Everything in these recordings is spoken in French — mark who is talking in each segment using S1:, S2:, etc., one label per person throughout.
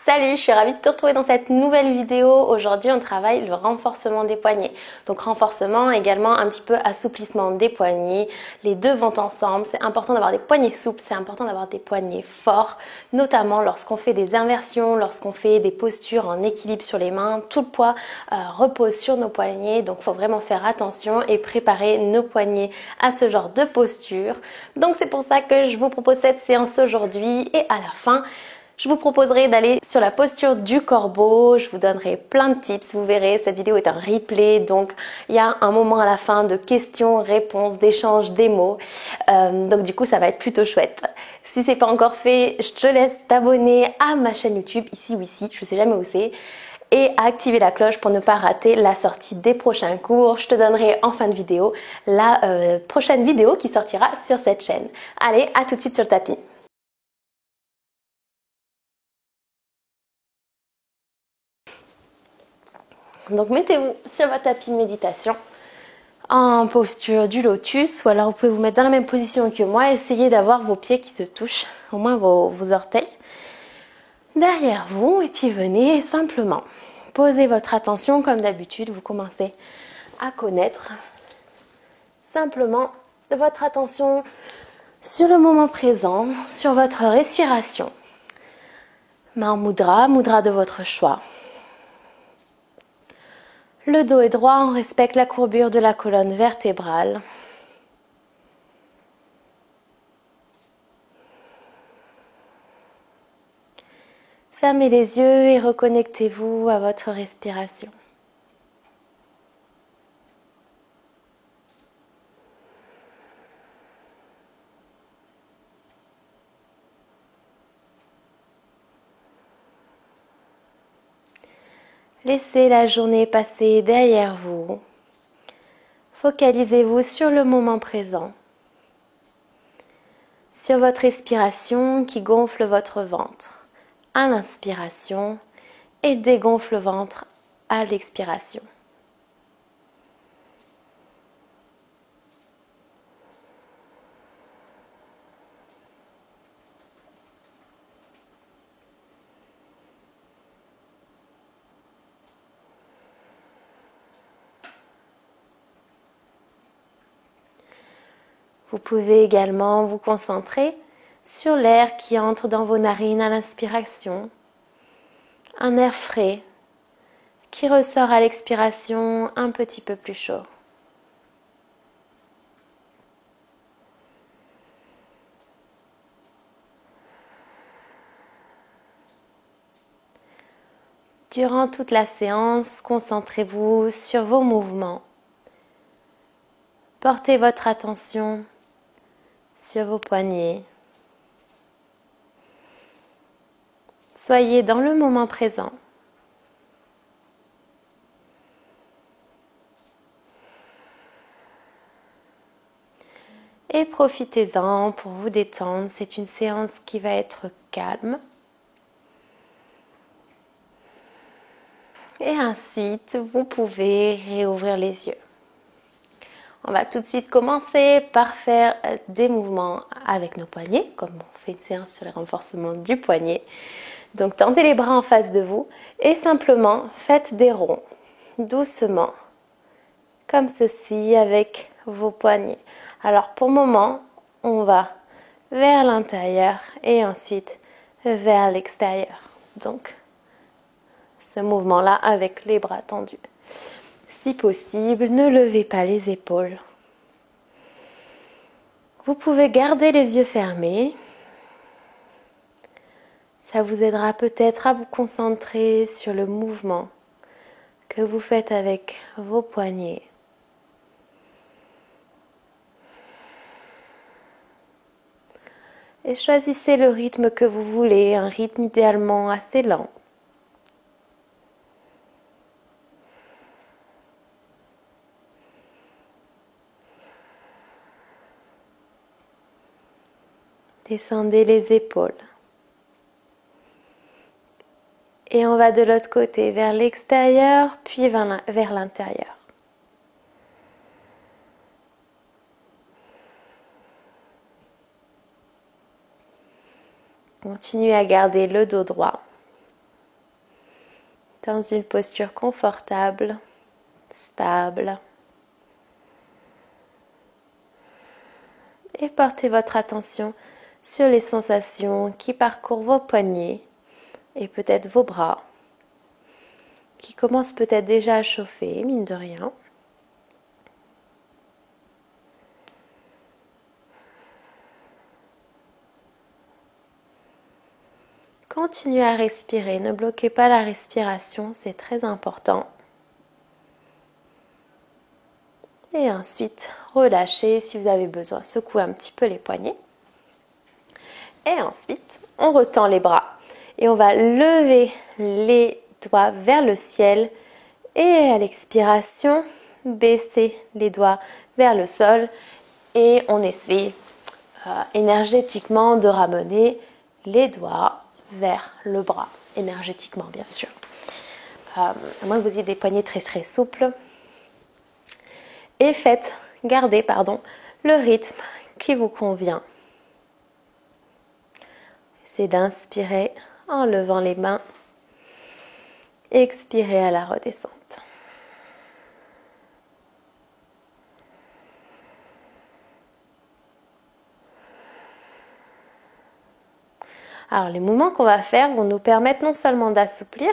S1: Salut, je suis ravie de te retrouver dans cette nouvelle vidéo. Aujourd'hui, on travaille le renforcement des poignets. Donc renforcement, également un petit peu assouplissement des poignets. Les deux vont ensemble. C'est important d'avoir des poignets souples, c'est important d'avoir des poignets forts, notamment lorsqu'on fait des inversions, lorsqu'on fait des postures en équilibre sur les mains. Tout le poids repose sur nos poignets, donc il faut vraiment faire attention et préparer nos poignets à ce genre de posture. Donc c'est pour ça que je vous propose cette séance aujourd'hui et à la fin, je vous proposerai d'aller sur la posture du corbeau, je vous donnerai plein de tips, vous verrez, cette vidéo est un replay, donc il y a un moment à la fin de questions, réponses, d'échanges, des mots, donc du coup ça va être plutôt chouette. Si c'est pas encore fait, je te laisse t'abonner à ma chaîne YouTube, ici ou ici, je sais jamais où c'est, et à activer la cloche pour ne pas rater la sortie des prochains cours. Je te donnerai en fin de vidéo la prochaine vidéo qui sortira sur cette chaîne. Allez, à tout de suite sur le tapis. Donc mettez-vous sur votre tapis de méditation en posture du lotus ou alors vous pouvez vous mettre dans la même position que moi. Essayez d'avoir vos pieds qui se touchent, au moins vos orteils derrière vous et puis venez simplement poser votre attention comme d'habitude. Vous commencez à connaître simplement votre attention sur le moment présent, sur votre respiration. Main mudra, mudra de votre choix. Le dos est droit, on respecte la courbure de la colonne vertébrale. Fermez les yeux et reconnectez-vous à votre respiration. Laissez la journée passer derrière vous. Focalisez-vous sur le moment présent, sur votre respiration qui gonfle votre ventre à l'inspiration et dégonfle le ventre à l'expiration. Vous pouvez également vous concentrer sur l'air qui entre dans vos narines à l'inspiration, un air frais qui ressort à l'expiration un petit peu plus chaud. Durant toute la séance, concentrez-vous sur vos mouvements. Portez votre attention sur vos poignets. Soyez dans le moment présent. Et profitez-en pour vous détendre. C'est une séance qui va être calme. Et ensuite, vous pouvez réouvrir les yeux. On va tout de suite commencer par faire des mouvements avec nos poignets, comme on fait une séance sur les renforcements du poignet. Donc tendez les bras en face de vous et simplement faites des ronds, doucement, comme ceci avec vos poignets. Alors pour le moment, on va vers l'intérieur et ensuite vers l'extérieur. Donc ce mouvement-là avec les bras tendus. Si possible, ne levez pas les épaules. Vous pouvez garder les yeux fermés. Ça vous aidera peut-être à vous concentrer sur le mouvement que vous faites avec vos poignets. Et choisissez le rythme que vous voulez, un rythme idéalement assez lent. Descendez les épaules. Et on va de l'autre côté, vers l'extérieur, puis vers l'intérieur. Continuez à garder le dos droit. dans une posture confortable, stable. Et portez votre attention sur les sensations qui parcourent vos poignets et peut-être vos bras, qui commencent peut-être déjà à chauffer, mine de rien. Continuez à respirer, ne bloquez pas la respiration, c'est très important. Et ensuite, relâchez si vous avez besoin, secouez un petit peu les poignets. Et ensuite, on retend les bras et on va lever les doigts vers le ciel et à l'expiration, baisser les doigts vers le sol et on essaie énergétiquement de ramener les doigts vers le bras, énergétiquement bien sûr. À moins que vous ayez des poignets très très souples. Et gardez le rythme qui vous convient. C'est d'inspirer en levant les mains. Expirez à la redescente. Alors les mouvements qu'on va faire vont nous permettre non seulement d'assouplir,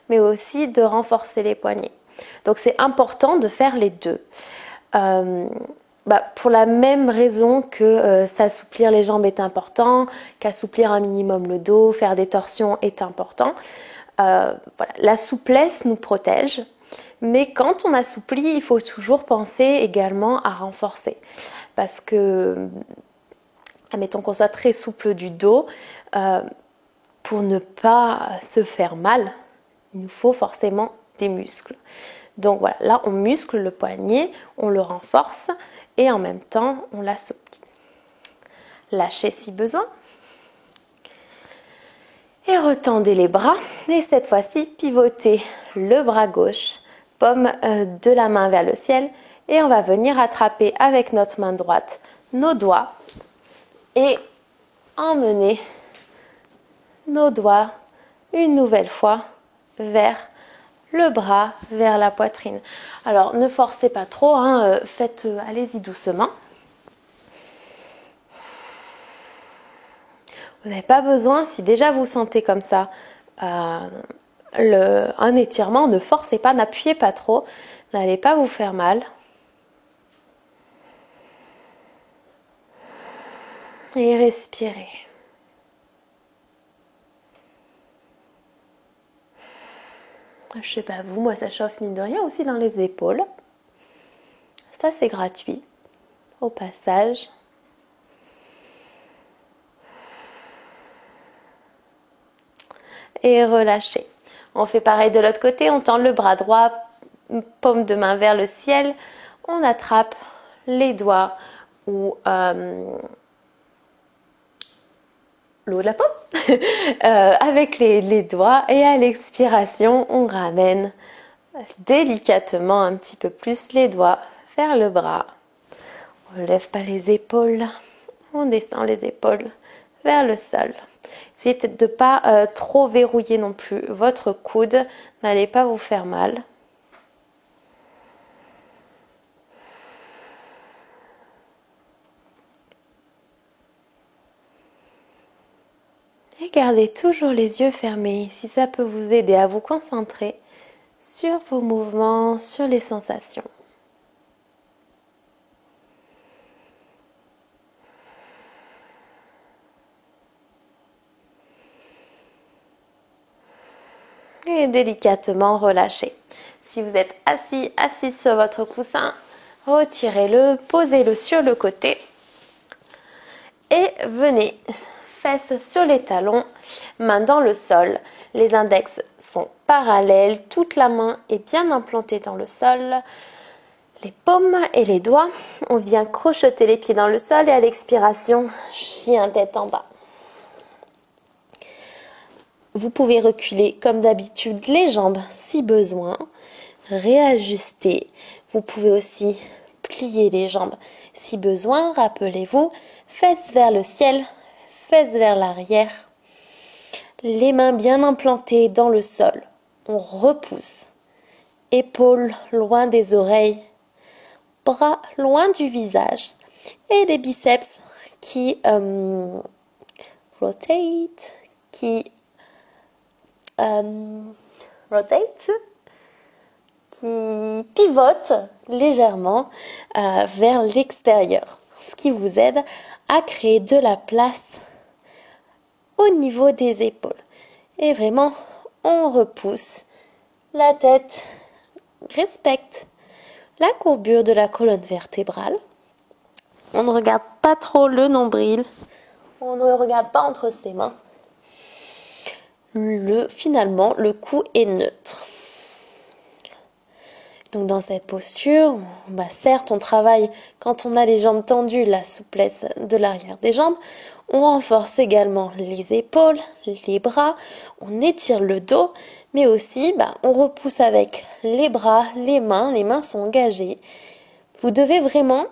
S1: mais aussi de renforcer les poignets. Donc c'est important de faire les deux. Pour la même raison que s'assouplir les jambes est important, qu'assouplir un minimum le dos, faire des torsions est important. La souplesse nous protège, mais quand on assouplit, il faut toujours penser également à renforcer. Parce que, admettons qu'on soit très souple du dos, pour ne pas se faire mal, il nous faut forcément des muscles. Donc voilà, là on muscle le poignet, on le renforce et en même temps on l'assouplit. Lâchez si besoin. Et retendez les bras et cette fois-ci pivotez le bras gauche, paume de la main vers le ciel et on va venir attraper avec notre main droite nos doigts et emmener nos doigts une nouvelle fois vers le bras, vers la poitrine. Alors ne forcez pas trop, allez-y doucement. Vous n'avez pas besoin, si déjà vous sentez comme ça un étirement, ne forcez pas, n'appuyez pas trop, n'allez pas vous faire mal. Et respirez. Je sais pas vous, moi ça chauffe mine de rien aussi dans les épaules. Ça c'est gratuit, au passage. Et relâchez. On fait pareil de l'autre côté, on tend le bras droit, paume de main vers le ciel. On attrape les doigts ou le haut de la paume avec les doigts et à l'expiration, on ramène délicatement un petit peu plus les doigts vers le bras. On ne lève pas les épaules, on descend les épaules vers le sol. Essayez peut-être de ne pas trop verrouiller non plus votre coude, n'allez pas vous faire mal. Et gardez toujours les yeux fermés si ça peut vous aider à vous concentrer sur vos mouvements, sur les sensations. Et délicatement relâchez. Si vous êtes assis sur votre coussin, retirez-le, posez-le sur le côté et venez, fesses sur les talons, main dans le sol. Les index sont parallèles, toute la main est bien implantée dans le sol. Les paumes et les doigts, on vient crocheter les pieds dans le sol et à l'expiration, chien tête en bas. Vous pouvez reculer comme d'habitude les jambes si besoin, réajuster. Vous pouvez aussi plier les jambes si besoin. Rappelez-vous, fesses vers le ciel, fesses vers l'arrière. Les mains bien implantées dans le sol. on repousse. Épaules loin des oreilles, bras loin du visage et les biceps qui rotate, qui pivotent légèrement vers l'extérieur, ce qui vous aide à créer de la place au niveau des épaules. Et vraiment, on repousse la tête, respecte la courbure de la colonne vertébrale. On ne regarde pas trop le nombril, on ne regarde pas entre ses mains. Finalement, le cou est neutre. Donc dans cette posture, certes on travaille quand on a les jambes tendues, la souplesse de l'arrière des jambes. On renforce également les épaules, les bras, on étire le dos, mais aussi on repousse avec les bras, les mains sont engagées. Vous devez vraiment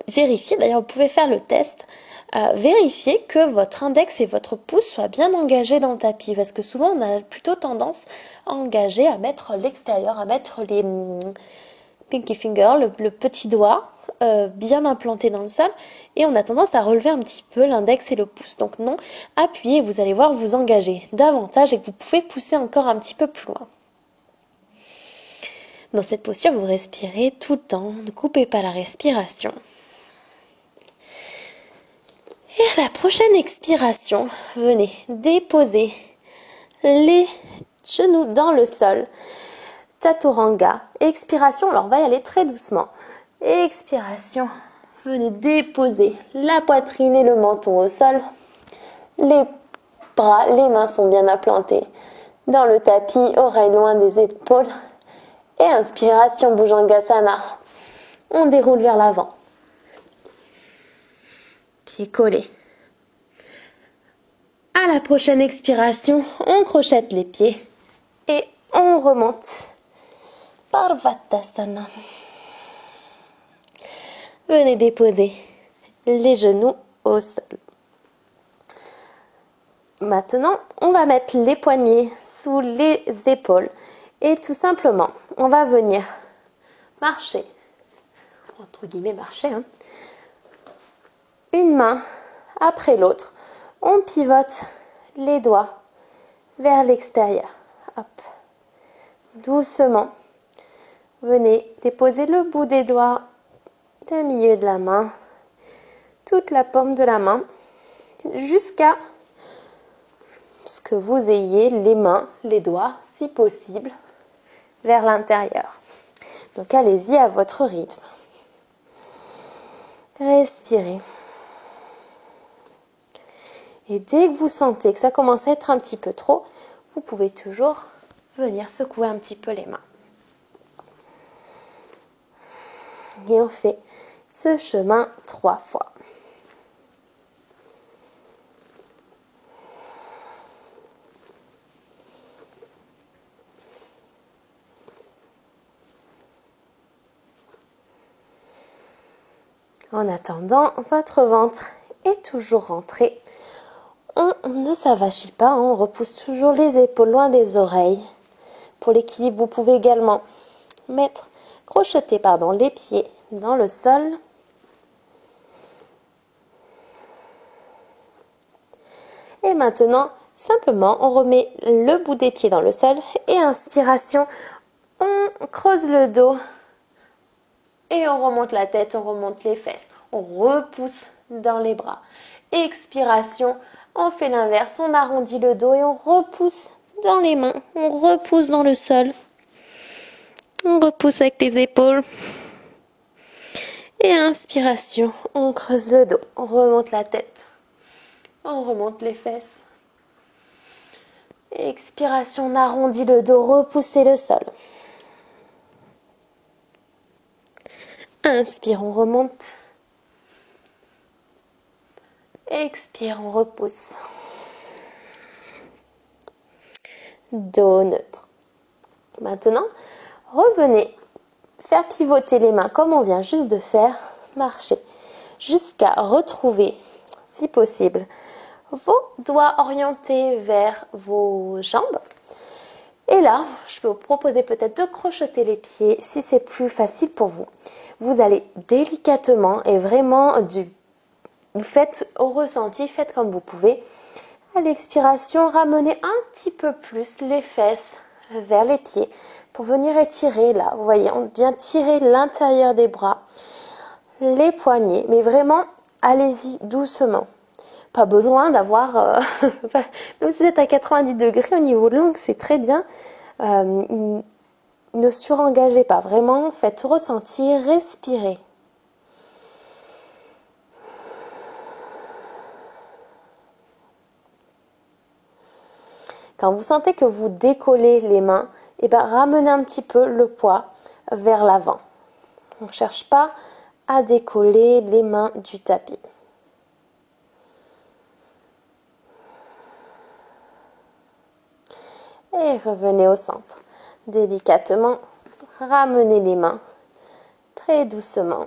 S1: vérifier, d'ailleurs vous pouvez faire le test, vérifier que votre index et votre pouce soient bien engagés dans le tapis, parce que souvent on a plutôt tendance à engager, à mettre l'extérieur, à mettre les pinky fingers, le petit doigt bien implanté dans le sol, et on a tendance à relever un petit peu l'index et le pouce. Donc non, appuyez, vous allez voir vous engager davantage et que vous pouvez pousser encore un petit peu plus loin. Dans cette posture, vous respirez tout le temps, ne coupez pas la respiration. Et à la prochaine expiration, venez déposer les genoux dans le sol. Chaturanga. Expiration, alors on va y aller très doucement. Expiration, venez déposer la poitrine et le menton au sol. Les bras, les mains sont bien implantés dans le tapis, oreilles loin des épaules. Et inspiration, Bhujangasana. On déroule vers l'avant. Pieds collés. À la prochaine expiration, on crochette les pieds et on remonte. Parvattasana. Venez déposer les genoux au sol. Maintenant, on va mettre les poignets sous les épaules et tout simplement, on va venir marcher, entre guillemets marcher, une main après l'autre. On pivote les doigts vers l'extérieur. Hop. Doucement, venez déposer le bout des doigts du milieu de la main, toute la paume de la main, jusqu'à ce que vous ayez les mains, les doigts, si possible, vers l'intérieur. Donc allez-y à votre rythme. Respirez. Et dès que vous sentez que ça commence à être un petit peu trop, vous pouvez toujours venir secouer un petit peu les mains. Et on fait ce chemin 3 fois. En attendant, votre ventre est toujours rentré. On ne s'avachit pas, on repousse toujours les épaules loin des oreilles. Pour l'équilibre, vous pouvez également crocheter les pieds dans le sol. Et maintenant, simplement, on remet le bout des pieds dans le sol. Et inspiration, on creuse le dos. Et on remonte la tête, on remonte les fesses. On repousse dans les bras. Expiration, on fait l'inverse, on arrondit le dos et on repousse dans les mains. On repousse dans le sol. On repousse avec les épaules. Et inspiration, on creuse le dos, on remonte la tête. On remonte les fesses. Expiration, on arrondit le dos, repoussez le sol. Inspire, on remonte. Expire, on repousse. Dos neutre. Maintenant, revenez faire pivoter les mains comme on vient juste de faire. Marcher jusqu'à retrouver, si possible, vos doigts orientés vers vos jambes. Et là, je peux vous proposer peut-être de crocheter les pieds si c'est plus facile pour vous. Vous allez délicatement et vraiment vous faites au ressenti, faites comme vous pouvez. À l'expiration, ramenez un petit peu plus les fesses vers les pieds pour venir étirer là. Vous voyez, on vient tirer l'intérieur des bras, les poignets, mais vraiment, allez-y doucement. Pas besoin d'avoir, même si vous êtes à 90 degrés au niveau de l'angle, c'est très bien. Ne surengagez pas, vraiment, faites ressentir, respirez. Quand vous sentez que vous décollez les mains, et ben, ramenez un petit peu le poids vers l'avant. On ne cherche pas à décoller les mains du tapis. Et revenez au centre. Délicatement, ramenez les mains très doucement.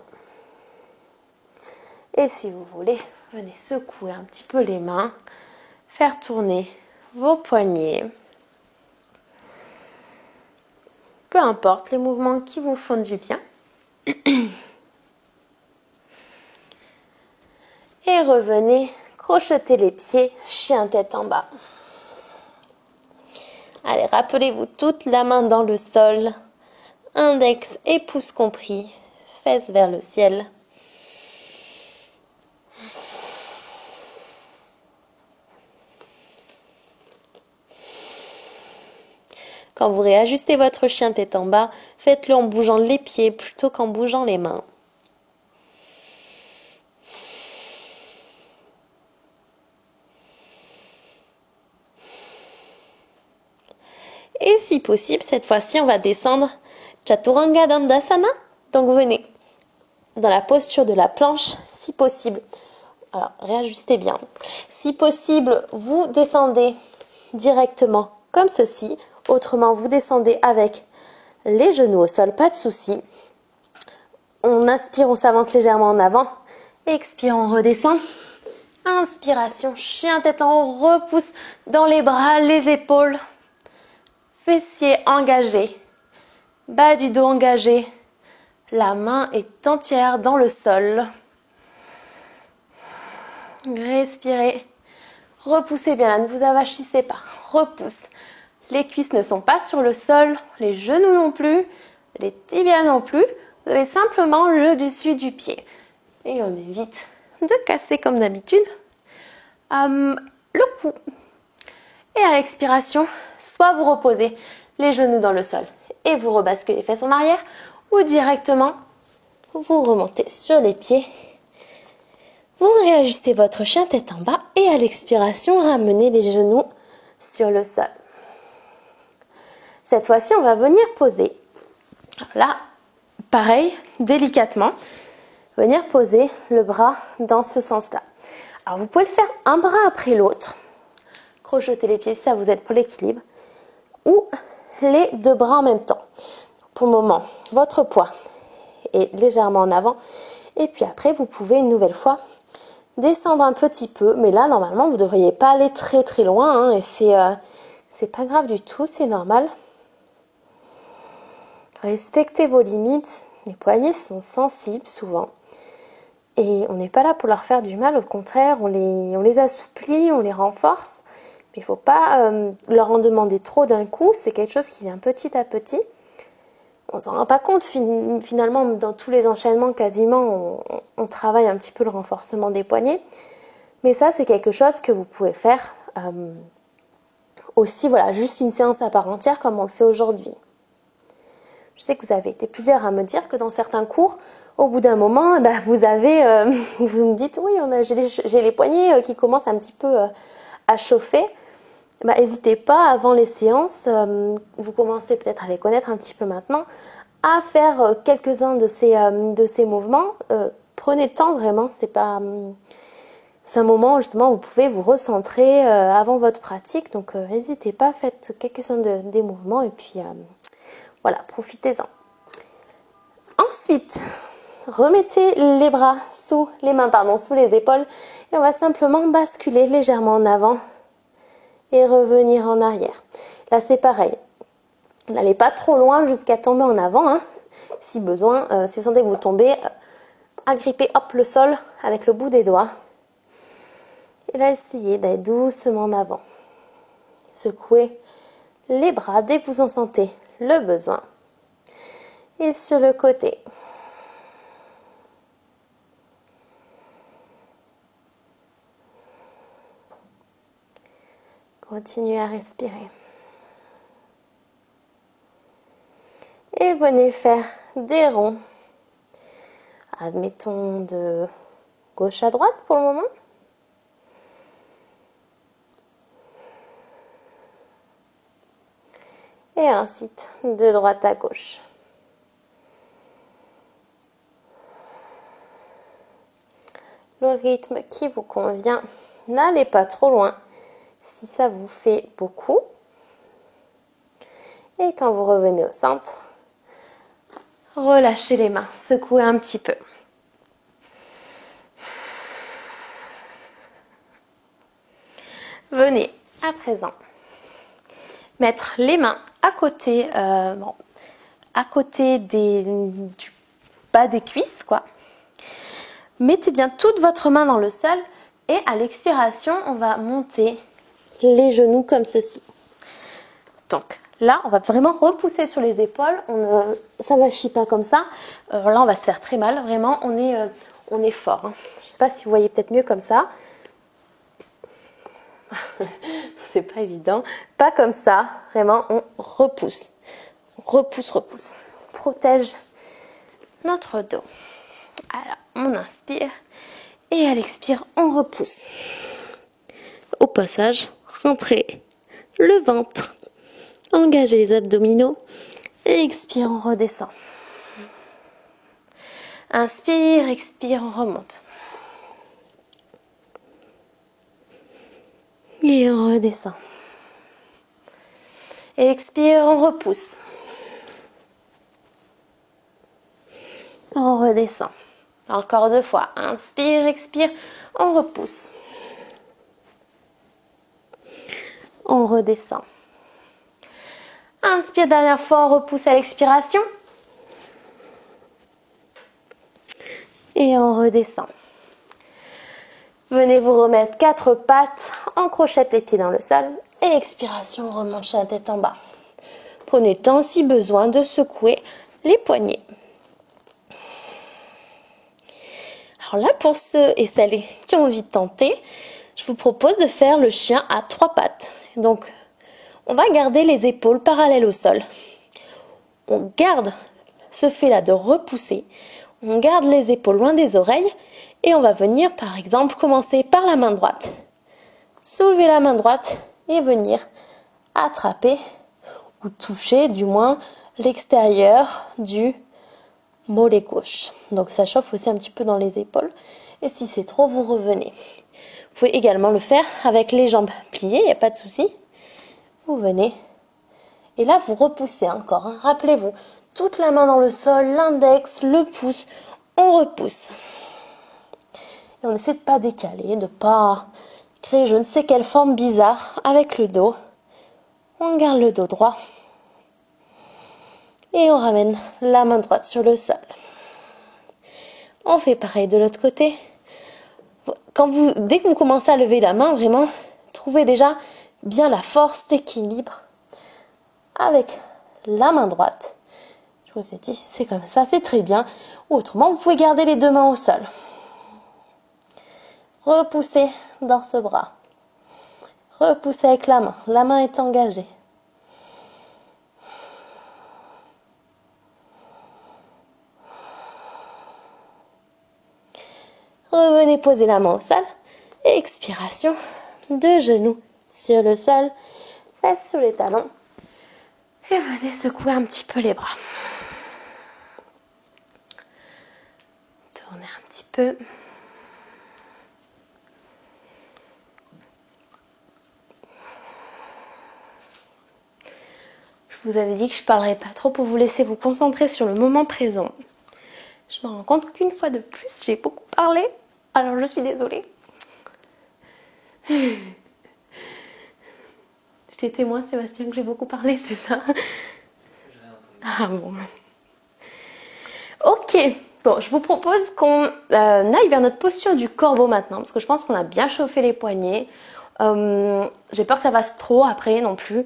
S1: Et si vous voulez, venez secouer un petit peu les mains, faire tourner vos poignets. Peu importe les mouvements qui vous font du bien. Et revenez crocheter les pieds, chien tête en bas. Allez, rappelez-vous toute la main dans le sol, index et pouce compris, fesses vers le ciel. Quand vous réajustez votre chien tête en bas, faites-le en bougeant les pieds plutôt qu'en bougeant les mains. Et si possible, cette fois-ci, on va descendre Chaturanga Dandasana. Donc venez dans la posture de la planche, si possible. Alors, réajustez bien. Si possible, vous descendez directement comme ceci. Autrement, vous descendez avec les genoux au sol, pas de souci. On inspire, on s'avance légèrement en avant. Expire, on redescend. Inspiration, chien tête en haut, repousse dans les bras, les épaules. Fessiers engagés, bas du dos engagé, la main est entière dans le sol. Respirez, repoussez bien là, ne vous avachissez pas, repousse. Les cuisses ne sont pas sur le sol, les genoux non plus, les tibias non plus, vous avez simplement le dessus du pied. Et on évite de casser comme d'habitude le cou. Et à l'expiration, soit vous reposez les genoux dans le sol et vous rebasculez les fesses en arrière, ou directement, vous remontez sur les pieds. Vous réajustez votre chien tête en bas et à l'expiration, ramenez les genoux sur le sol. Cette fois-ci, on va venir poser. Là, pareil, délicatement, venir poser le bras dans ce sens-là. Alors, vous pouvez le faire un bras après l'autre. Crocheter les pieds, ça vous aide pour l'équilibre. Ou les deux bras en même temps. Pour le moment, votre poids est légèrement en avant. Et puis après, vous pouvez une nouvelle fois descendre un petit peu. Mais là, normalement, vous ne devriez pas aller très très loin. Et c'est pas grave du tout, c'est normal. Respectez vos limites. Les poignets sont sensibles souvent. Et on n'est pas là pour leur faire du mal. Au contraire, on les assouplit, on les renforce. Mais il ne faut pas leur en demander trop d'un coup. C'est quelque chose qui vient petit à petit. On ne s'en rend pas compte finalement. Dans tous les enchaînements, quasiment, on travaille un petit peu le renforcement des poignets. Mais ça, c'est quelque chose que vous pouvez faire aussi, voilà, juste une séance à part entière comme on le fait aujourd'hui. Je sais que vous avez été plusieurs à me dire que dans certains cours, au bout d'un moment, vous me dites, oui, j'ai les poignets qui commencent un petit peu à chauffer. N'hésitez pas, avant les séances, vous commencez peut-être à les connaître un petit peu maintenant, à faire quelques-uns de ces mouvements. Prenez le temps, vraiment, c'est un moment où justement vous pouvez vous recentrer avant votre pratique. Donc n'hésitez pas, faites quelques-uns des mouvements et puis voilà, profitez-en. Ensuite, remettez les bras sous les épaules et on va simplement basculer légèrement en avant et revenir en arrière. Là, c'est pareil. N'allez pas trop loin jusqu'à tomber en avant, hein. Si besoin, si vous sentez que vous tombez, agrippez hop le sol avec le bout des doigts. Et là, essayez d'aller doucement en avant. Secouez les bras dès que vous en sentez le besoin. Et sur le côté. Continuez à respirer. Et venez faire des ronds. Admettons de gauche à droite pour le moment. Et ensuite de droite à gauche. Le rythme qui vous convient. N'allez pas trop loin si ça vous fait beaucoup. Et quand vous revenez au centre, relâchez les mains, secouez un petit peu. Venez à présent mettre les mains à côté, à côté du bas des cuisses, quoi. Mettez bien toute votre main dans le sol et à l'expiration, on va monter les genoux comme ceci. Donc là, on va vraiment repousser sur les épaules. On ne s'avachit pas comme ça. Là, on va se faire très mal. Vraiment, on est fort. Hein. Je ne sais pas si vous voyez peut-être mieux comme ça. C'est pas évident. Pas comme ça. Vraiment, on repousse. Repousse, repousse. Protège notre dos. Alors, on inspire. Et à l'expire, on repousse. Au passage, rentrez le ventre. Engagez les abdominaux. Et expire, on redescend. Inspire, expire, on remonte. Et on redescend. Et expire, on repousse. On redescend. Encore 2 fois. Inspire, expire, on repousse. On redescend. Inspire, dernière fois, on repousse à l'expiration. Et on redescend. Venez vous remettre 4 pattes, on crochette les pieds dans le sol. Et expiration, on remonte la tête en bas. Prenez le temps, si besoin, de secouer les poignets. Alors là, pour ceux et celles qui ont envie de tenter, je vous propose de faire le chien à 3 pattes. Donc, on va garder les épaules parallèles au sol. On garde ce fait-là de repousser. On garde les épaules loin des oreilles. Et on va venir, par exemple, commencer par la main droite. Soulever la main droite et venir attraper ou toucher, du moins, l'extérieur du mollet gauche. Donc ça chauffe aussi un petit peu dans les épaules. Et si c'est trop, vous revenez. Vous pouvez également le faire avec les jambes pliées, il n'y a pas de souci. Vous venez. Et là, vous repoussez encore. Hein. Rappelez-vous, toute la main dans le sol, l'index, le pouce, on repousse. Et on essaie de ne pas décaler, de ne pas créer je ne sais quelle forme bizarre avec le dos. On garde le dos droit. Et on ramène la main droite sur le sol. On fait pareil de l'autre côté. Dès que vous commencez à lever la main, vraiment, trouvez déjà bien la force, l'équilibre avec la main droite. Je vous ai dit, c'est comme ça, c'est très bien. Ou autrement, vous pouvez garder les 2 mains au sol. Repoussez dans ce bras. Repoussez avec la main. La main est engagée. Revenez poser la main au sol. Expiration. 2 genoux sur le sol. Fesses sous les talons. Et venez secouer un petit peu les bras. Tournez un petit peu. Je vous avais dit que je ne parlerais pas trop pour vous laisser vous concentrer sur le moment présent. Je me rends compte qu'une fois de plus, j'ai beaucoup parlé. Alors je suis désolée. J'étais témoin, Sébastien, que j'ai beaucoup parlé, c'est ça? Ah bon. Ok, bon, je vous propose qu'on aille vers notre posture du corbeau maintenant, parce que je pense qu'on a bien chauffé les poignets. J'ai peur que ça fasse trop après non plus,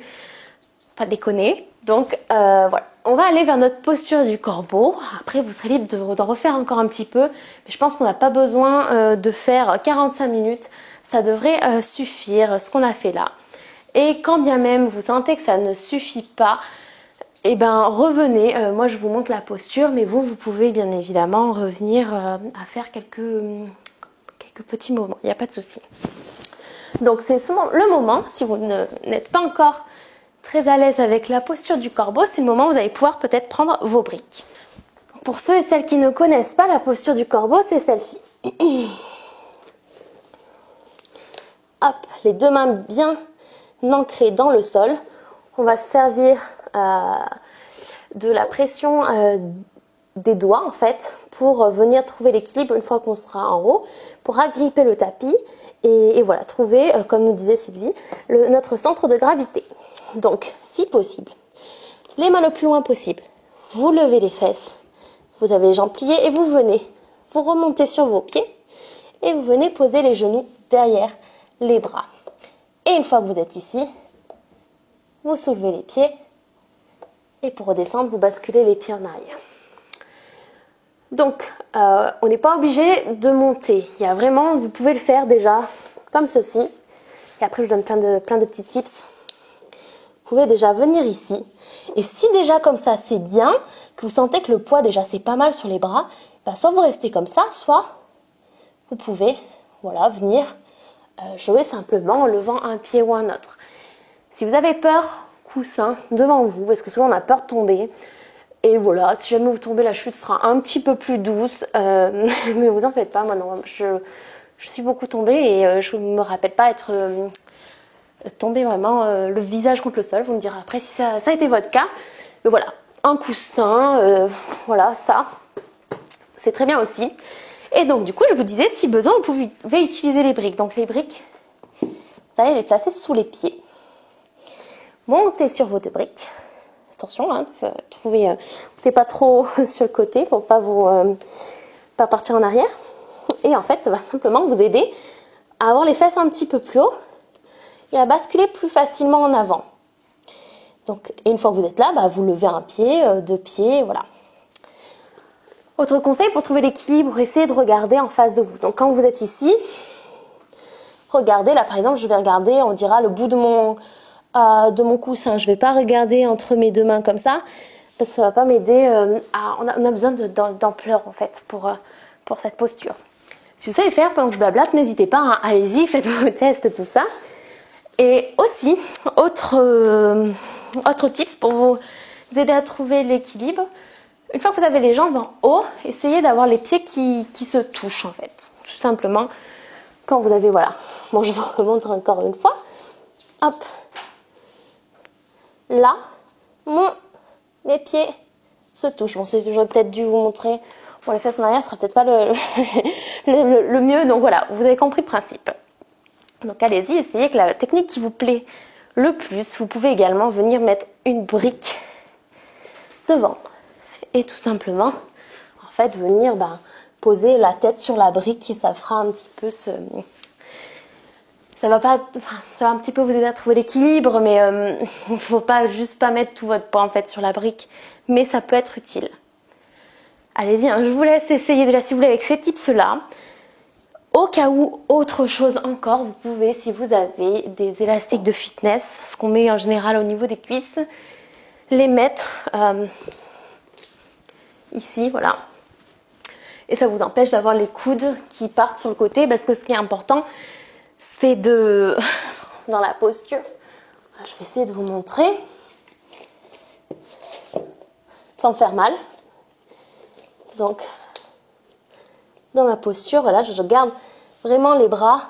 S1: pas déconner. Donc voilà, on va aller vers notre posture du corbeau. Après, vous serez libre d'en refaire encore un petit peu, mais je pense qu'on n'a pas besoin de faire 45 minutes. Ça devrait suffire, ce qu'on a fait là. Et quand bien même vous sentez que ça ne suffit pas, eh ben revenez, moi je vous montre la posture, mais vous pouvez bien évidemment revenir à faire quelques petits mouvements, il n'y a pas de souci. Donc c'est le moment, si vous n'êtes pas encore très à l'aise avec la posture du corbeau, c'est le moment où vous allez pouvoir peut-être prendre vos briques. Pour ceux et celles qui ne connaissent pas la posture du corbeau, c'est celle-ci. Hop, les deux mains bien ancrées dans le sol. On va se servir de la pression des doigts en fait pour venir trouver l'équilibre une fois qu'on sera en haut, pour agripper le tapis et voilà, trouver, comme nous disait Sylvie, notre centre de gravité. Donc, si possible, les mains le plus loin possible, vous levez les fesses, vous avez les jambes pliées et vous remontez sur vos pieds et vous venez poser les genoux derrière les bras. Et une fois que vous êtes ici, vous soulevez les pieds et pour redescendre, vous basculez les pieds en arrière. Donc, on n'est pas obligé de monter. Il y a vraiment, vous pouvez le faire déjà comme ceci. Et après, je vous donne plein de petits tips. Vous pouvez déjà venir ici. Et si déjà comme ça, c'est bien, que vous sentez que le poids déjà c'est pas mal sur les bras, bah, soit vous restez comme ça, soit vous pouvez voilà, venir jouer simplement en levant un pied ou un autre. Si vous avez peur, coussin devant vous, parce que souvent on a peur de tomber. Et voilà, si jamais vous tombez, la chute sera un petit peu plus douce. Mais vous en faites pas, moi non, je suis beaucoup tombée et je ne me rappelle pas être tombée vraiment le visage contre le sol. Vous me direz après si ça a été votre cas. Mais voilà, un coussin, voilà, ça, c'est très bien aussi. Et donc du coup, je vous disais, si besoin, vous pouvez utiliser les briques. Donc les briques, vous allez les placer sous les pieds. Montez sur vos deux briques. Attention, hein, mettez pas trop sur le côté pour pas pas partir en arrière. Et en fait, ça va simplement vous aider à avoir les fesses un petit peu plus haut et à basculer plus facilement en avant. Donc, et une fois que vous êtes là, bah, vous levez un pied, deux pieds, voilà. Autre conseil pour trouver l'équilibre, essayez de regarder en face de vous. Donc, quand vous êtes ici, regardez, là par exemple, je vais regarder, on dira le bout de mon coussin. Je ne vais pas regarder entre mes deux mains comme ça, parce que ça ne va pas m'aider. On a besoin d'ampleur en fait pour cette posture. Si vous savez faire pendant que je blablate, n'hésitez pas, hein, allez-y, faites vos tests, tout ça. Et aussi, autre tips pour vous aider à trouver l'équilibre, une fois que vous avez les jambes en haut, essayez d'avoir les pieds qui se touchent en fait. Tout simplement, quand vous avez, voilà. Bon, je vous remontre encore une fois. Hop. Là, mes pieds se touchent. Bon, j'aurais peut-être dû vous montrer. Bon, les fesses en arrière, ce sera peut-être pas le mieux. Donc voilà, vous avez compris le principe. Donc allez-y, essayez que la technique qui vous plaît le plus. Vous pouvez également venir mettre une brique devant. Et tout simplement, en fait, venir poser la tête sur la brique et ça fera un petit peu ça va un petit peu vous aider à trouver l'équilibre, mais il ne faut pas mettre tout votre poids en fait sur la brique, mais ça peut être utile. Allez-y, hein, je vous laisse essayer déjà si vous voulez avec ces tips-là. Au cas où, autre chose encore, vous pouvez, si vous avez des élastiques de fitness, ce qu'on met en général au niveau des cuisses, les mettre ici, voilà. Et ça vous empêche d'avoir les coudes qui partent sur le côté, parce que ce qui est important, c'est dans la posture, je vais essayer de vous montrer sans me faire mal. Donc dans ma posture, voilà, je garde vraiment les bras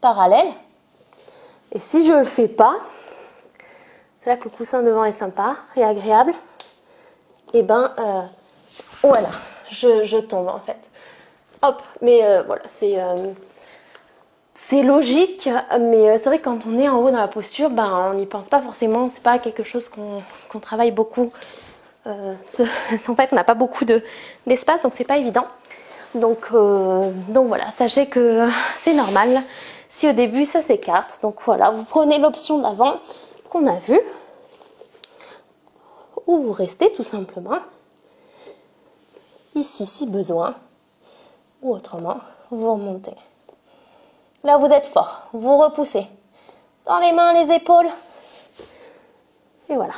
S1: parallèles. Et si je ne le fais pas, c'est là que le coussin devant est sympa et agréable. Et voilà, je tombe en fait. Hop, mais voilà, c'est c'est logique, mais c'est vrai que quand on est en haut dans la posture, ben, on n'y pense pas forcément, c'est pas quelque chose qu'on travaille beaucoup. En fait, on n'a pas beaucoup d'espace, donc c'est pas évident. Donc voilà, sachez que c'est normal si au début ça s'écarte. Donc voilà, vous prenez l'option d'avant qu'on a vue, ou vous restez tout simplement ici si besoin, ou autrement, vous remontez. Là, vous êtes fort, vous repoussez dans les mains, les épaules, et voilà.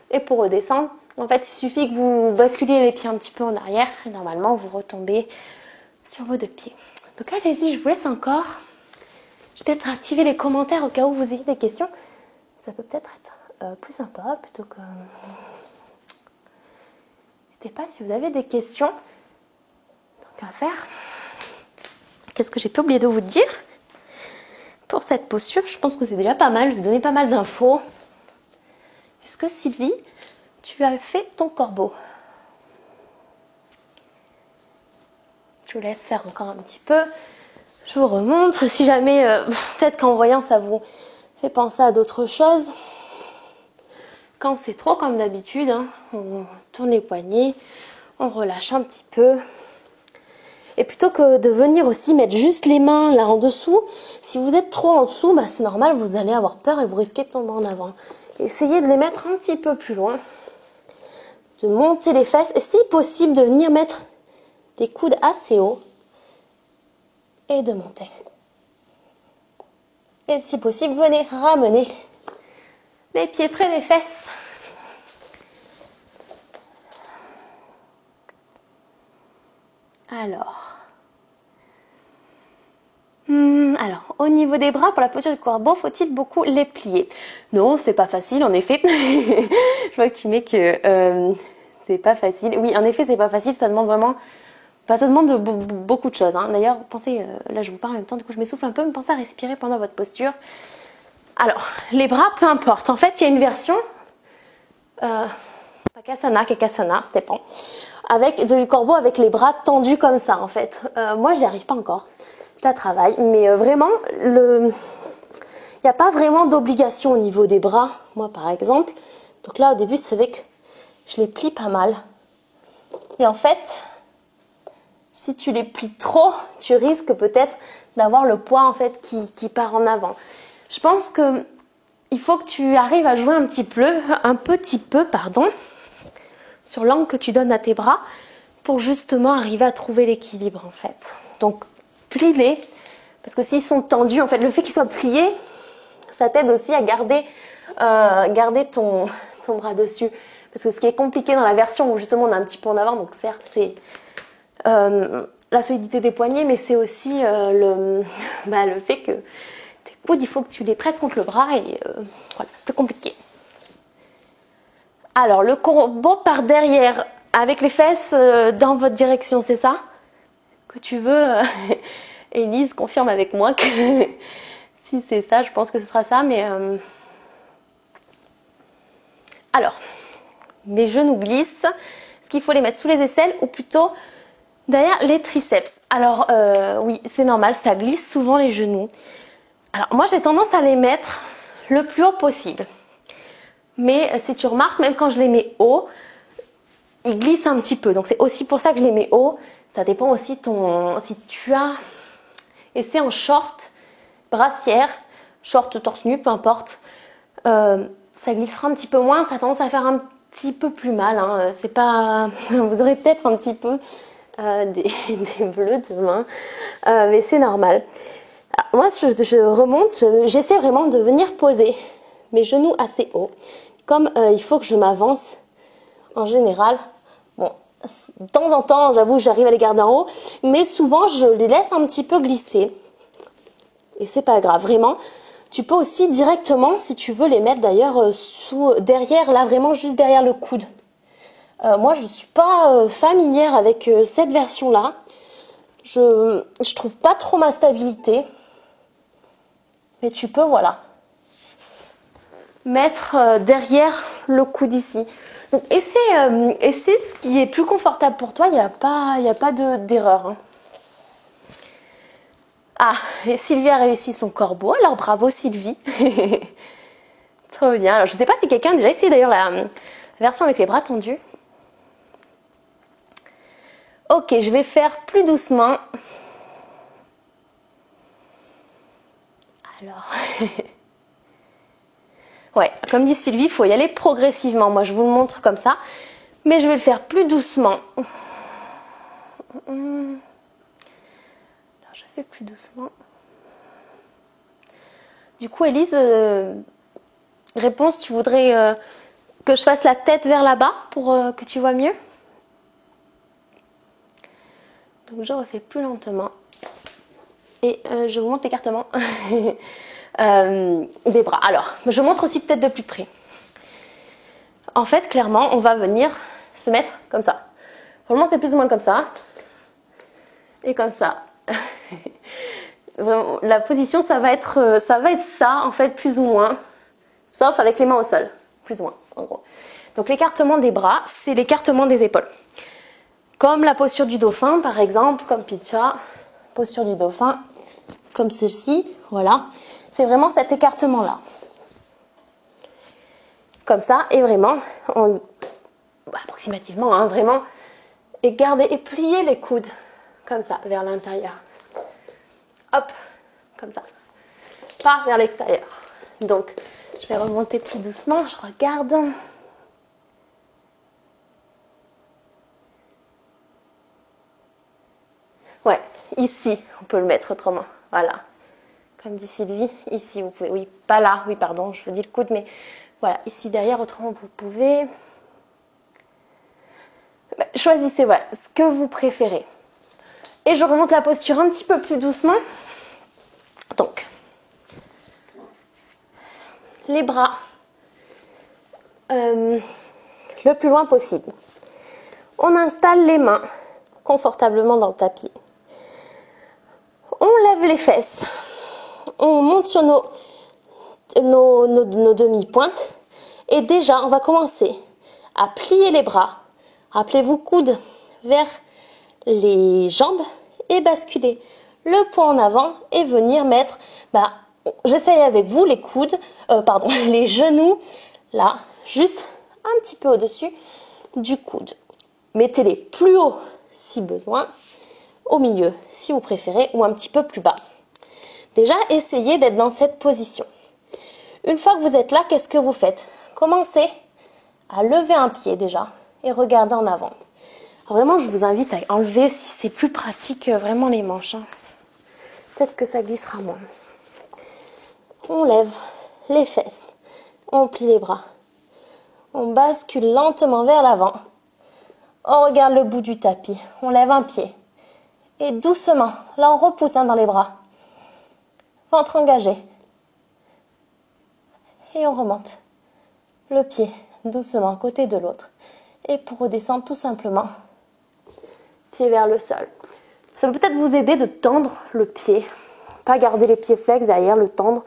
S1: Et pour redescendre, en fait, il suffit que vous basculiez les pieds un petit peu en arrière, et normalement, vous retombez sur vos deux pieds. Donc allez-y, je vous laisse encore. Je vais peut-être activer les commentaires au cas où vous ayez des questions. Ça peut peut-être être plus sympa plutôt que... N'hésitez pas si vous avez des questions. Donc à faire. Qu'est-ce que j'ai pu oublier de vous dire pour cette posture? Je pense que c'est déjà pas mal. Je vous ai donné pas mal d'infos. Est-ce que Sylvie, tu as fait ton corbeau? Je vous laisse faire encore un petit peu. Je vous remontre. Si jamais, peut-être qu'en voyant, ça vous fait penser à d'autres choses. Quand c'est trop comme d'habitude, hein, on tourne les poignets, on relâche un petit peu. Et plutôt que de venir aussi mettre juste les mains là en dessous, si vous êtes trop en dessous, bah c'est normal, vous allez avoir peur et vous risquez de tomber en avant. Essayez de les mettre un petit peu plus loin, de monter les fesses et si possible de venir mettre les coudes assez haut et de monter. Et si possible, venez ramener les pieds près des fesses. Alors, au niveau des bras, pour la posture du corbeau, faut-il beaucoup les plier? Non, c'est pas facile, en effet. Je vois que tu mets que c'est pas facile. Oui, en effet, c'est pas facile, ça demande vraiment... Enfin, ça demande beaucoup de choses. Hein. D'ailleurs, pensez, là je vous parle en même temps, du coup je m'essouffle un peu, mais pensez à respirer pendant votre posture. Alors, les bras, peu importe. En fait, il y a une version... Bakasana, Kakasana, ça dépend. Avec du corbeau avec les bras tendus comme ça en fait. Moi j'y arrive pas encore, je la travaille, mais vraiment il n'y a pas vraiment d'obligation au niveau des bras, moi par exemple. Donc là au début c'est vrai que je les plie pas mal. Et en fait, si tu les plies trop, tu risques peut-être d'avoir le poids en fait qui part en avant. Je pense que il faut que tu arrives à jouer un petit peu, sur l'angle que tu donnes à tes bras pour justement arriver à trouver l'équilibre en fait. Donc plie-les, parce que s'ils sont tendus, en fait le fait qu'ils soient pliés, ça t'aide aussi à garder ton bras dessus. Parce que ce qui est compliqué dans la version où justement on est un petit peu en avant, donc certes c'est la solidité des poignets, mais c'est aussi le fait que tes coudes, il faut que tu les presses contre le bras et voilà, c'est plus compliqué. Alors, le corbeau par derrière, avec les fesses dans votre direction, c'est ça que tu veux? Élise confirme avec moi que si c'est ça, je pense que ce sera ça, mais... Alors, mes genoux glissent. Est-ce qu'il faut les mettre sous les aisselles ou plutôt derrière les triceps? Alors, oui, c'est normal, ça glisse souvent les genoux. Alors, moi, j'ai tendance à les mettre le plus haut possible. Mais si tu remarques, même quand je les mets haut, ils glissent un petit peu. Donc c'est aussi pour ça que je les mets haut. Ça dépend aussi si tu as... Et c'est en short, brassière, short torse nu, peu importe. Ça glissera un petit peu moins. Ça a tendance à faire un petit peu plus mal. Hein. C'est pas... Vous aurez peut-être un petit peu des bleus demain. Mais c'est normal. Alors, moi, je remonte. J'essaie vraiment de venir poser mes genoux assez haut. Comme il faut que je m'avance en général, bon, de temps en temps, j'avoue, j'arrive à les garder en haut, mais souvent, je les laisse un petit peu glisser. Et c'est pas grave, vraiment. Tu peux aussi directement, si tu veux, les mettre d'ailleurs derrière, là, vraiment juste derrière le coude. Moi, je suis pas familière avec cette version-là. Je trouve pas trop ma stabilité. Mais tu peux, voilà, mettre derrière le coude ici. Donc, et c'est ce qui est plus confortable pour toi, il n'y a pas d'erreur. Ah, et Sylvie a réussi son corbeau, alors bravo Sylvie. Trop bien. Alors, je ne sais pas si quelqu'un a déjà essayé d'ailleurs la version avec les bras tendus. Ok, je vais faire plus doucement. Alors, ouais, comme dit Sylvie, il faut y aller progressivement. Moi, je vous le montre comme ça, mais je vais le faire plus doucement. Alors, je fais plus doucement. Du coup, Élise, réponse, tu voudrais que je fasse la tête vers là-bas pour que tu vois mieux? Donc, je refais plus lentement. Et je vous montre l'écartement des bras. Alors, je montre aussi peut-être de plus près. En fait, clairement, on va venir se mettre comme ça. Vraiment, c'est plus ou moins comme ça. Et comme ça. Vraiment, la position, ça va être ça, en fait, plus ou moins. Sauf avec les mains au sol. Plus ou moins, en gros. Donc, l'écartement des bras, c'est l'écartement des épaules. Comme la posture du dauphin, par exemple, comme Picha. Posture du dauphin, comme celle-ci. Voilà. C'est vraiment cet écartement-là. Comme ça, et vraiment, approximativement, hein, vraiment, et garder et plier les coudes, comme ça, vers l'intérieur. Hop, comme ça. Pas vers l'extérieur. Donc, je vais remonter plus doucement, je regarde. Ouais, ici, on peut le mettre autrement. Voilà. Comme dit Sylvie, ici, vous pouvez. Oui, pas là, oui, pardon, je vous dis le coude, mais voilà, ici derrière, autrement, vous pouvez. Choisissez voilà, ce que vous préférez. Et je remonte la posture un petit peu plus doucement. Donc, les bras le plus loin possible. On installe les mains confortablement dans le tapis. On lève les fesses. On monte sur nos demi-pointes. Et déjà, on va commencer à plier les bras. Rappelez-vous, coude vers les jambes et basculer le poing en avant et venir mettre, j'essaye avec vous les coudes, les genoux, là, juste un petit peu au-dessus du coude. Mettez-les plus haut si besoin, au milieu si vous préférez, ou un petit peu plus bas. Déjà, essayez d'être dans cette position. Une fois que vous êtes là, qu'est-ce que vous faites? Commencez à lever un pied déjà et regardez en avant. Alors vraiment, je vous invite à enlever, si c'est plus pratique, vraiment les manches. Hein. Peut-être que ça glissera moins. On lève les fesses, on plie les bras. On bascule lentement vers l'avant. On regarde le bout du tapis. On lève un pied. Et doucement, là on repousse dans les bras. Ventre engagé. Et on remonte le pied doucement à côté de l'autre. Et pour redescendre tout simplement, pied vers le sol. Ça peut peut-être vous aider de tendre le pied. Pas garder les pieds flex derrière, le tendre.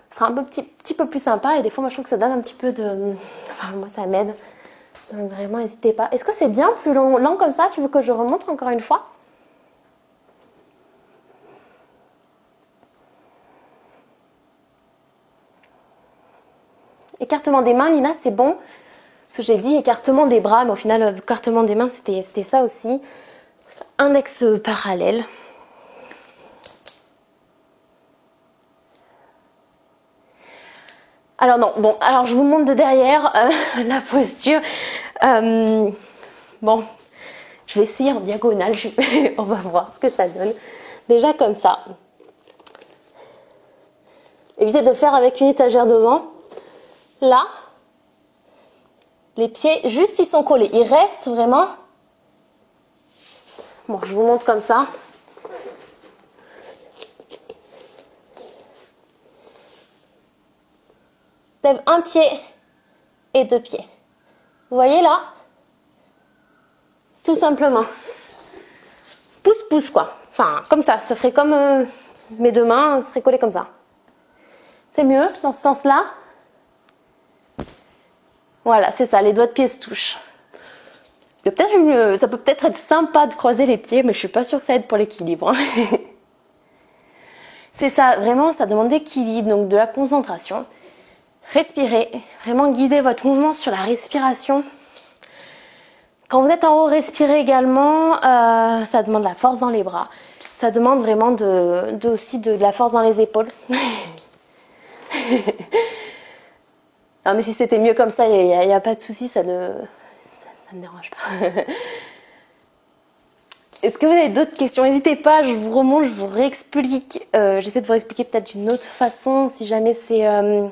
S1: Ce sera un petit peu plus sympa. Et des fois, moi je trouve que ça donne un petit peu de... Enfin, moi ça m'aide. Donc vraiment, n'hésitez pas. Est-ce que c'est bien plus lent comme ça? Tu veux que je remonte encore une fois? Écartement des mains, Lina, c'est bon. Parce que j'ai dit écartement des bras, mais au final, écartement des mains, c'était ça aussi. Index parallèle. Alors non, bon, alors je vous montre de derrière la posture. Bon, je vais essayer en diagonale, on va voir ce que ça donne. Déjà comme ça. Évitez de faire avec une étagère devant. Là, les pieds, juste ils sont collés. Ils restent vraiment. Bon, je vous montre comme ça. Lève un pied et deux pieds. Vous voyez là? Tout simplement. Pouce, pouce quoi. Enfin, comme ça. Ça ferait comme mes deux mains seraient collées comme ça. C'est mieux dans ce sens-là. Voilà, c'est ça. Les doigts de pied se touchent. Ça peut peut-être être sympa de croiser les pieds, mais je suis pas sûre que ça aide pour l'équilibre. C'est ça, vraiment, ça demande d'équilibre, donc de la concentration. Respirez, vraiment guidez votre mouvement sur la respiration. Quand vous êtes en haut, respirez également, ça demande de la force dans les bras. Ça demande vraiment aussi de la force dans les épaules. Non mais si c'était mieux comme ça, il n'y a pas de souci, ça ne me dérange pas. Est-ce que vous avez d'autres questions? N'hésitez pas, je vous remonte, je vous réexplique. J'essaie de vous expliquer peut-être d'une autre façon, si jamais je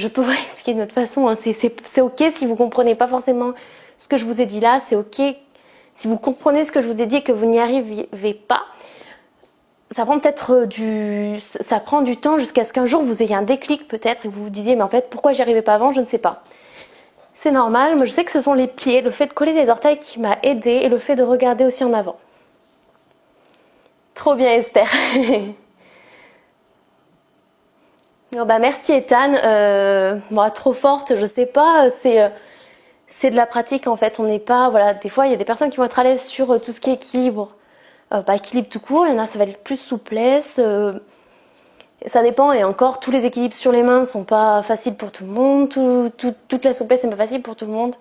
S1: peux vous expliquer d'une autre façon. Hein. C'est ok si vous comprenez pas forcément ce que je vous ai dit là. C'est ok si vous comprenez ce que je vous ai dit et que vous n'y arrivez pas. Ça prend peut-être ça prend du temps jusqu'à ce qu'un jour vous ayez un déclic peut-être et vous vous disiez mais en fait pourquoi j'y arrivais pas avant, je ne sais pas. C'est normal, mais je sais que ce sont les pieds, le fait de coller les orteils qui m'a aidé et le fait de regarder aussi en avant. Trop bien Esther. Oh bah merci Ethan. Moi trop forte, je sais pas, c'est de la pratique en fait. On n'est pas, voilà, des fois il y a des personnes qui vont être à l'aise sur tout ce qui est équilibre. Équilibre tout court, il y en a ça va être plus souplesse. Ça dépend et encore tous les équilibres sur les mains ne sont pas faciles pour tout le monde. Toute la souplesse n'est pas facile pour tout le monde.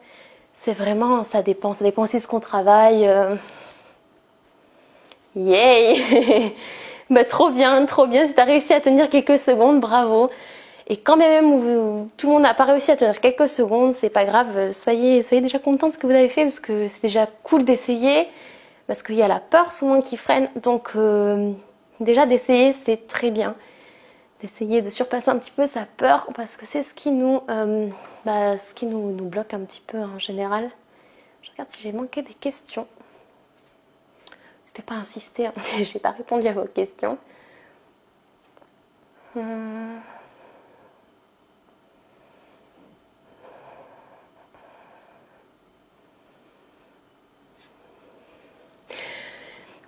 S1: C'est vraiment, ça dépend aussi de ce qu'on travaille. Yay. Bah, trop bien, si tu as réussi à tenir quelques secondes, bravo. Et quand même tout le monde n'a pas réussi à tenir quelques secondes, c'est pas grave, soyez déjà content de ce que vous avez fait parce que c'est déjà cool d'essayer. Parce qu'il y a la peur souvent qui freine, donc déjà d'essayer c'est très bien. D'essayer de surpasser un petit peu sa peur parce que c'est ce qui nous bloque un petit peu en général. Je regarde si j'ai manqué des questions. N'hésitez pas à insister hein, si j'ai pas répondu à vos questions.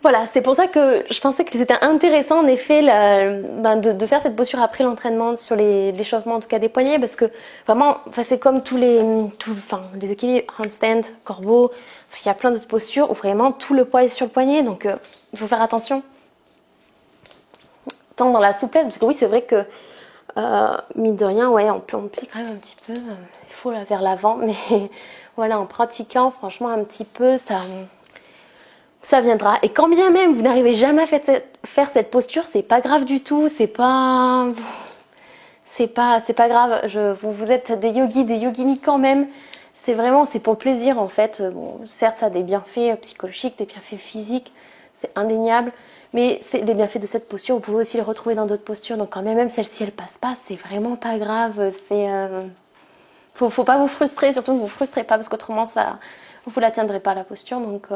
S1: Voilà, c'est pour ça que je pensais que c'était intéressant en effet de faire cette posture après l'entraînement sur l'échauffement en tout cas des poignets parce que vraiment, c'est comme les équilibres handstand, corbeau, il y a plein d'autres postures où vraiment tout le poids est sur le poignet donc il faut faire attention. Tant dans la souplesse parce que oui c'est vrai que mine de rien ouais on plie quand même un petit peu, il faut là vers l'avant mais voilà en pratiquant franchement un petit peu ça viendra. Et quand bien même vous n'arrivez jamais à faire cette posture, c'est pas grave du tout, c'est pas grave. Vous êtes des yogis, des yoginis quand même. C'est pour le plaisir en fait. Bon, certes, ça a des bienfaits psychologiques, des bienfaits physiques, c'est indéniable. Mais les bienfaits de cette posture, vous pouvez aussi les retrouver dans d'autres postures. Donc quand même celle-ci, elle passe pas, c'est vraiment pas grave. Faut pas vous frustrer, surtout ne vous frustrez pas parce qu'autrement vous la tiendrez pas la posture. Donc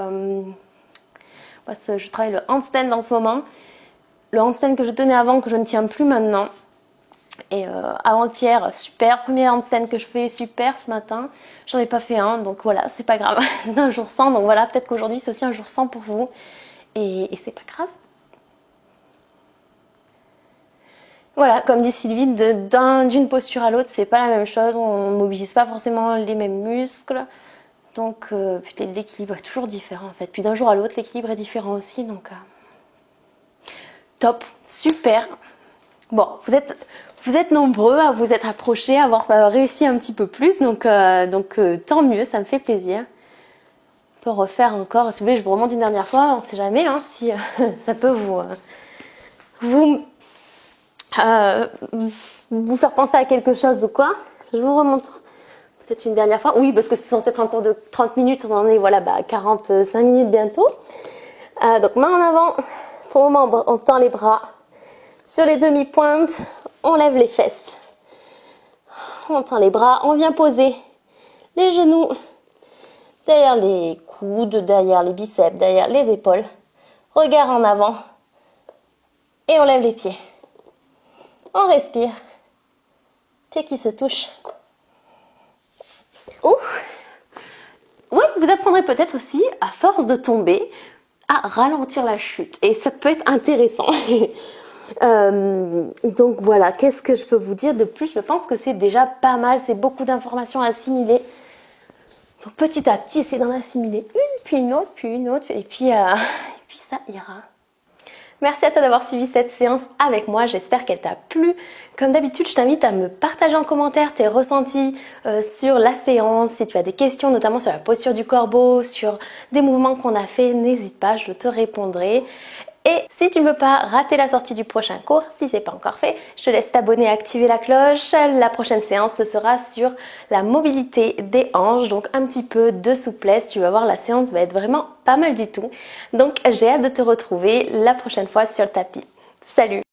S1: je travaille le handstand en ce moment. Le handstand que je tenais avant, que je ne tiens plus maintenant. Et avant-hier, super, premier handstand que je fais, super ce matin. J'en ai pas fait un, donc voilà, c'est pas grave. C'est un jour sans, donc voilà, peut-être qu'aujourd'hui c'est aussi un jour sans pour vous. Et c'est pas grave. Voilà, comme dit Sylvie, d'une posture à l'autre, c'est pas la même chose. On mobilise pas forcément les mêmes muscles. Donc l'équilibre est toujours différent en fait. Puis d'un jour à l'autre, l'équilibre est différent aussi. Donc top, super. Bon, vous êtes nombreux à vous être approchés, à avoir réussi un petit peu plus. Donc tant mieux, ça me fait plaisir. On peut refaire encore. Si vous voulez, je vous remonte une dernière fois. On ne sait jamais hein, si ça peut vous faire penser à quelque chose ou quoi. Je vous remonte. Peut-être une dernière fois. Oui, parce que c'est censé être un cours de 30 minutes. On en est à 45 minutes bientôt. Donc, main en avant. Pour le moment, on tend les bras sur les demi-pointes. On lève les fesses. On tend les bras. On vient poser les genoux derrière les coudes, derrière les biceps, derrière les épaules. Regard en avant. Et on lève les pieds. On respire. Pieds qui se touchent. Ouf. Ouais, vous apprendrez peut-être aussi, à force de tomber, à ralentir la chute. Et ça peut être intéressant. Donc voilà, qu'est-ce que je peux vous dire de plus? Je pense que c'est déjà pas mal, c'est beaucoup d'informations à assimiler. Donc petit à petit, essayez d'en assimiler une, puis une autre, et puis ça ira. Merci à toi d'avoir suivi cette séance avec moi, j'espère qu'elle t'a plu. Comme d'habitude, je t'invite à me partager en commentaire tes ressentis sur la séance. Si tu as des questions, notamment sur la posture du corbeau, sur des mouvements qu'on a fait, n'hésite pas, je te répondrai. Et si tu ne veux pas rater la sortie du prochain cours, si ce n'est pas encore fait, je te laisse t'abonner et activer la cloche. La prochaine séance, ce sera sur la mobilité des hanches, donc un petit peu de souplesse. Tu vas voir, la séance va être vraiment pas mal du tout. Donc j'ai hâte de te retrouver la prochaine fois sur le tapis. Salut!